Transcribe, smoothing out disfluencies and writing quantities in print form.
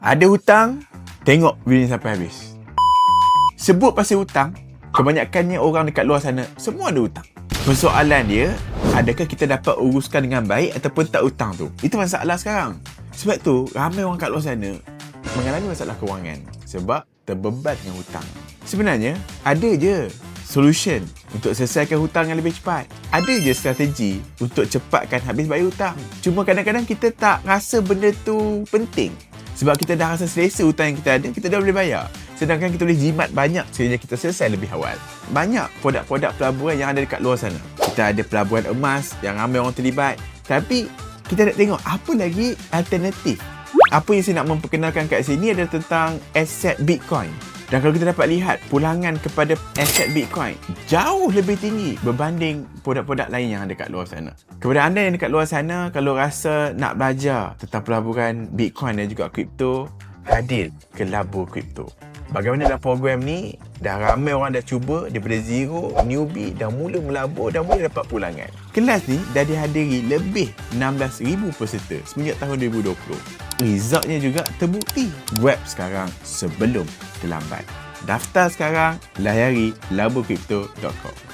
Ada hutang, tengok video ni sampai habis. Sebut pasal hutang, kebanyakannya orang dekat luar sana semua ada hutang. Persoalan dia, adakah kita dapat uruskan dengan baik ataupun tak hutang tu? Itu masalah sekarang. Sebab tu, ramai orang kat luar sana mengalami masalah kewangan sebab terbeban dengan hutang. Sebenarnya, ada je solution untuk selesaikan hutang yang lebih cepat. Ada je strategi untuk cepatkan habis bayar hutang. Cuma kadang-kadang kita tak rasa benda tu penting. Sebab kita dah rasa selesa hutang yang kita ada, kita dah boleh bayar. Sedangkan kita boleh jimat banyak sehingga kita selesai lebih awal. Banyak produk-produk pelaburan yang ada dekat luar sana. Kita ada pelaburan emas yang ramai orang terlibat. Tapi kita nak tengok apa lagi alternatif. Apa yang saya nak memperkenalkan kat sini adalah tentang aset Bitcoin. Dan kalau kita dapat lihat pulangan kepada aset Bitcoin jauh lebih tinggi berbanding produk-produk lain yang ada kat luar sana. Kepada anda yang dekat luar sana, kalau rasa nak belajar tentang pelaburan Bitcoin dan juga kripto, hadir ke Labur Kripto. Bagaimana dalam program ni, dah ramai orang dah cuba daripada zero, newbie, dah mula melabur, dah mula dapat pulangan. Kelas ni dah dihadiri lebih 16,000 peserta semenjak tahun 2020. Resultnya juga terbukti. Grab sekarang sebelum terlambat. Daftar sekarang, layari laburkripto.com.